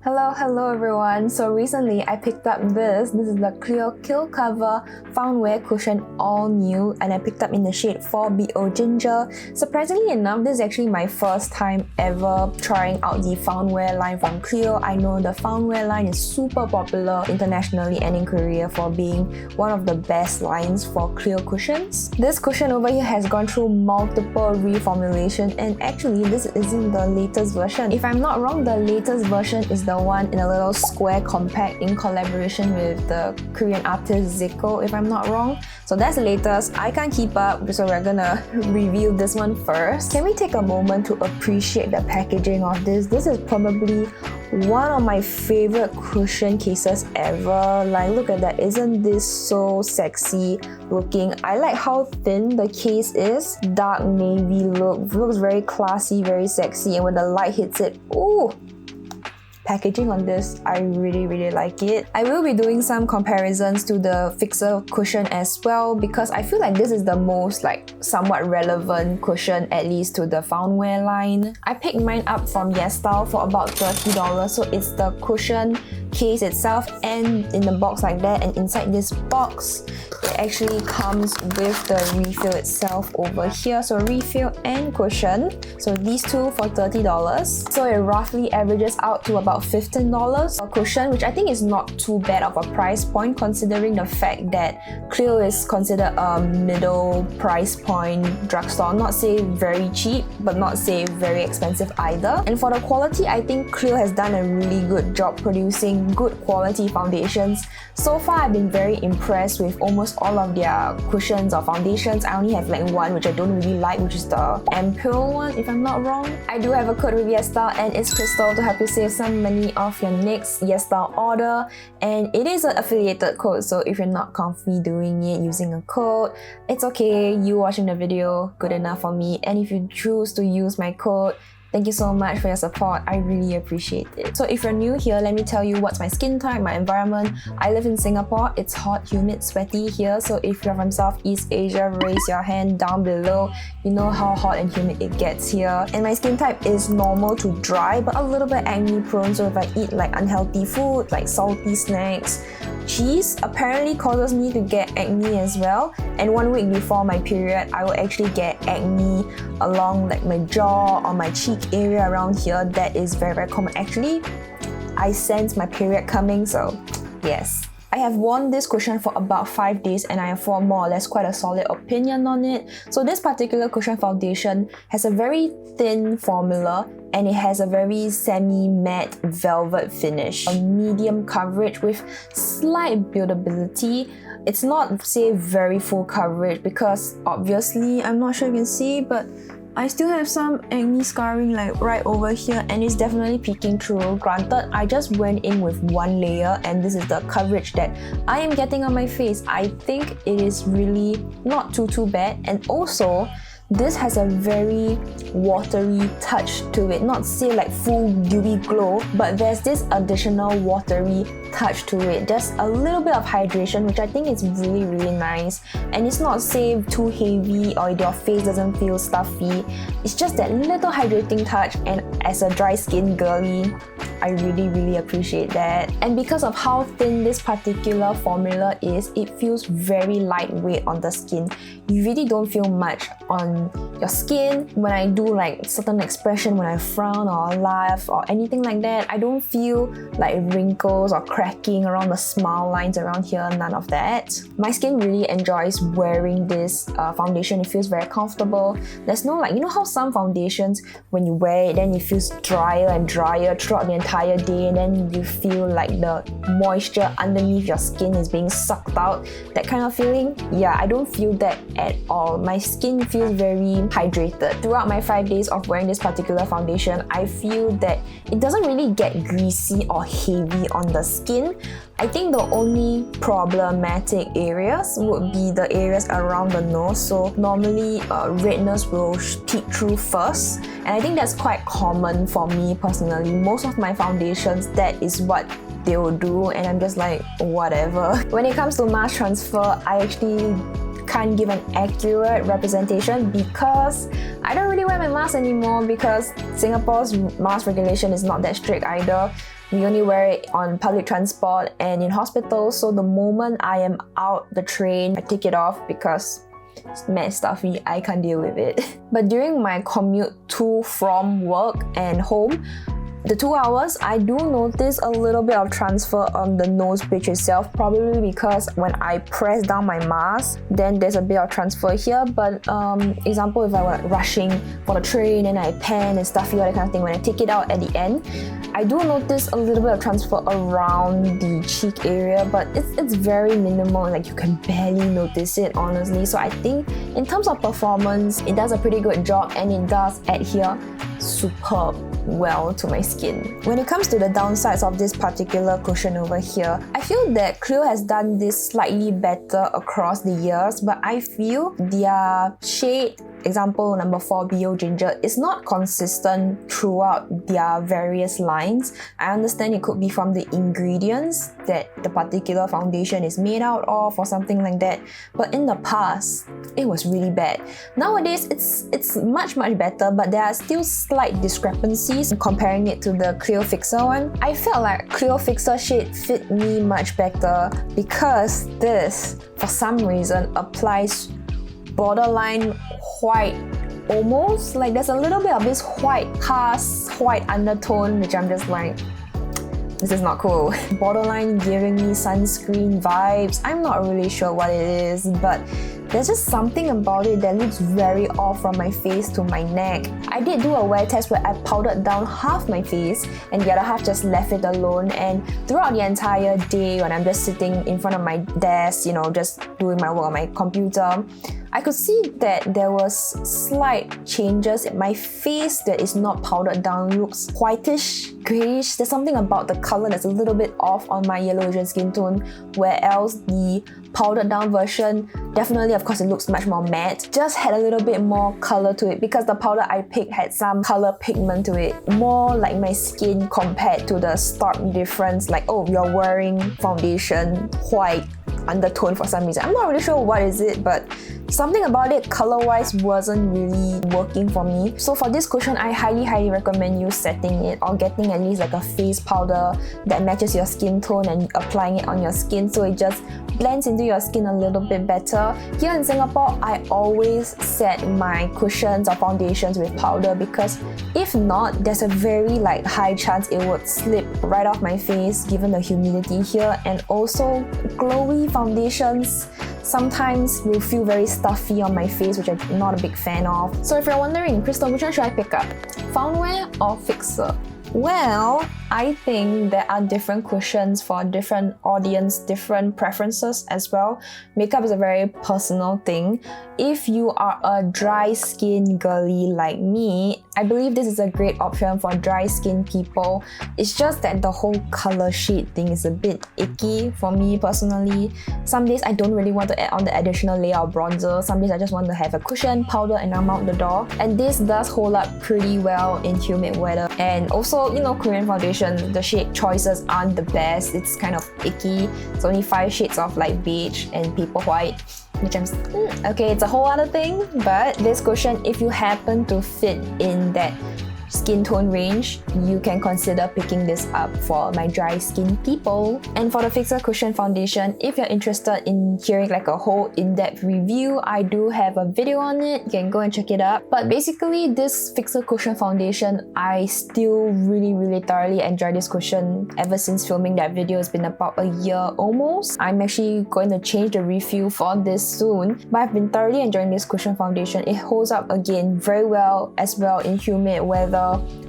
Hello everyone. So recently I picked up this is the CLIO Kill Cover Foundwear Cushion all new, and I picked up in the shade 4BO Ginger. Surprisingly enough, this is actually my first time ever trying out the Foundwear line from CLIO. I know the Foundwear line is super popular internationally and in Korea for being one of the best lines for CLIO cushions. This cushion over here has gone through multiple reformulation, and actually this isn't the latest version. If I'm not wrong, the latest version is the one in a little square compact in collaboration with the Korean artist Zico, if I'm not wrong. So that's the latest. I can't keep up, so we're gonna review this one first. Can we take a moment to appreciate the packaging of this? This is probably one of my favorite cushion cases ever. Like, look at that. Isn't this so sexy looking? I like how thin the case is. Dark navy look. Looks very classy, very sexy, and when the light hits it, ooh! Packaging on this, I really like it. I will be doing some comparisons to the Fixer cushion as well, because I feel like this is the most somewhat relevant cushion, at least to the Foundwear line. I picked mine up from YesStyle for about $30, so it's the cushion case itself and in the box like that, and inside this box it actually comes with the refill itself over here. So refill and cushion, so these two for $30, so it roughly averages out to about $15 a cushion, which I think is not too bad of a price point considering the fact that CLIO is considered a middle price point drugstore. Not say very cheap, but not say very expensive either. And for the quality, I think CLIO has done a really good job producing good quality foundations. So far, I've been very impressed with almost all of their cushions or foundations. I only have one which I don't really like, which is the Ampoule one, if I'm not wrong. I do have a code with YesStyle, and it's Crystal, to help you save some money off your next YesStyle order. And it is an affiliated code, so if you're not comfy doing it using a code, it's okay. You watching the video, good enough for me. And if you choose to use my code, thank you so much for your support. I really appreciate it. So if you're new here, let me tell you what's my skin type, my environment. I live in Singapore. It's hot, humid, sweaty here. So if you're from Southeast Asia, raise your hand down below. You know how hot and humid it gets here. And my skin type is normal to dry, but a little bit acne prone. So if I eat unhealthy food, like salty snacks, cheese apparently causes me to get acne as well. And 1 week before my period, I will actually get acne along my jaw or my cheek area around here. That is very common. Actually, I sense my period coming, so yes. I have worn this cushion for about 5 days, and I have formed more or less quite a solid opinion on it. So this particular cushion foundation has a very thin formula, and it has a very semi-matte velvet finish. A medium coverage with slight buildability. It's not, say, very full coverage because obviously, I'm not sure you can see, but I still have some acne scarring right over here, and it's definitely peeking through. Granted, I just went in with one layer, and this is the coverage that I am getting on my face. I think it is really not too bad, and also this has a very watery touch to it. Not say full dewy glow, but there's this additional watery touch to it. Just a little bit of hydration, which I think is really nice. And it's not say too heavy or your face doesn't feel stuffy. It's just that little hydrating touch, and as a dry skin girly, I really appreciate that. And because of how thin this particular formula is, it feels very lightweight on the skin. You really don't feel much on your skin. When I do certain expression, when I frown or laugh or anything like that, I don't feel wrinkles or cracking around the smile lines around here, none of that. My skin really enjoys wearing this foundation. It feels very comfortable. There's no you know how some foundations, when you wear it, then it feels drier and drier throughout the entire day, and then you feel the moisture underneath your skin is being sucked out, that kind of feeling. Yeah, I don't feel that at all. My skin feels very hydrated. Throughout my 5 days of wearing this particular foundation, I feel that it doesn't really get greasy or heavy on the skin. I think the only problematic areas would be the areas around the nose. So normally redness will peek through first, and I think that's quite common for me personally. Most of my foundations, that is what they will do, and I'm just whatever. When it comes to mass transfer, I actually can't give an accurate representation because I don't really wear my mask anymore, because Singapore's mask regulation is not that strict either. We only wear it on public transport and in hospitals, so the moment I am out the train, I take it off because it's mad stuffy, I can't deal with it. But during my commute to from work and home, the 2 hours, I do notice a little bit of transfer on the nose bridge itself, probably because when I press down my mask, then there's a bit of transfer here. But example, if I were rushing for the train and I pan and stuffy, all that kind of thing, when I take it out at the end, I do notice a little bit of transfer around the cheek area, but it's very minimal, like you can barely notice it, honestly. So I think in terms of performance, it does a pretty good job and it does adhere superb well to my skin. When it comes to the downsides of this particular cushion over here, I feel that CLIO has done this slightly better across the years, but I feel their shade, example number 4 BO Ginger, is not consistent throughout their various lines. I understand it could be from the ingredients that the particular foundation is made out of or something like that, but in the past it was really bad. Nowadays it's much better, but there are still slight discrepancies comparing it to the CLIO Fixer one. I felt like CLIO Fixer shade fit me much better because this, for some reason, applies borderline white, almost like there's a little bit of this white cast, white undertone, which I'm just like, this is not cool. Borderline giving me sunscreen vibes. I'm not really sure what it is, but there's just something about it that looks very off from my face to my neck. I did do a wear test where I powdered down half my face and the other half just left it alone, and throughout the entire day when I'm just sitting in front of my desk, just doing my work on my computer, I could see that there was slight changes. My face that is not powdered down looks whitish, grayish. There's something about the color that's a little bit off on my yellow Asian skin tone, whereas the powdered down version, definitely, of course, it looks much more matte, just had a little bit more color to it because the powder I picked had some color pigment to it, more like my skin compared to the stark difference, like, oh, you're wearing foundation, white undertone for some reason. I'm not really sure what is it, but something about it color-wise wasn't really working for me. So for this cushion, I highly recommend you setting it or getting at least like a face powder that matches your skin tone and applying it on your skin so it just blends into your skin a little bit better. Here in Singapore, I always set my cushions or foundations with powder because if not, there's a very high chance it would slip right off my face given the humidity here, and also glowy foundations sometimes will feel very stuffy on my face, which I'm not a big fan of. So if you're wondering, Crystal, which one should I pick up? Foundwear or Fixer? Well, I think there are different cushions for different audience, different preferences as well. Makeup is a very personal thing. If you are a dry skin girly like me, I believe this is a great option for dry skin people. It's just that the whole color shade thing is a bit icky for me personally. Some days I don't really want to add on the additional layer of bronzer. Some days I just want to have a cushion, powder, and I'm out the door. And this does hold up pretty well in humid weather. And also, Korean foundation, the shade choices aren't the best. It's kind of icky. It's only 5 shades of beige and paper white, which I'm okay, it's a whole other thing. But this cushion, if you happen to fit in that skin tone range, you can consider picking this up for my dry skin people. And for the Fixer Cushion Foundation, if you're interested in hearing a whole in-depth review, I do have a video on it. You can go and check it out. But basically, this Fixer Cushion Foundation, I still really thoroughly enjoy this cushion. Ever since filming that video, it's been about a year almost. I'm actually going to change the refill for this soon, but I've been thoroughly enjoying this cushion foundation. It holds up again very well as well in humid weather,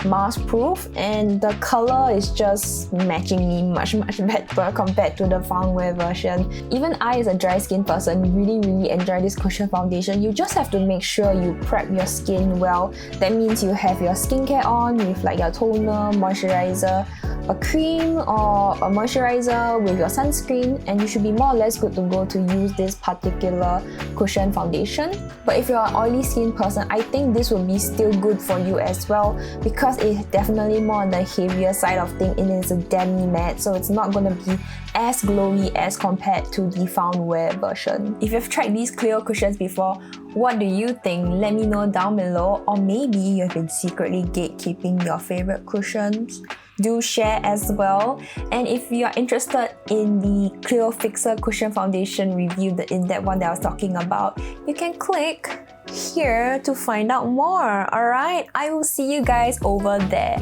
mask proof, and the color is just matching me much better compared to the Foundwear version. Even I, as a dry skin person, really enjoy this cushion foundation. You just have to make sure you prep your skin well. That means you have your skincare on with your toner, moisturizer, a cream or a moisturizer with your sunscreen, and you should be more or less good to go to use this particular cushion foundation. But if you're an oily skin person, I think this will be still good for you as well, because it's definitely more on the heavier side of things. It is a demi matte, so it's not going to be as glowy as compared to the Foundwear version. If you've tried these CLIO cushions before, what do you think? Let me know down below. Or maybe you've been secretly gatekeeping your favorite cushions. do share as well. And if you are interested in the CLIO Fixer Cushion Foundation review, the in-depth one that I was talking about, you can click here to find out more. Alright, I will see you guys over there.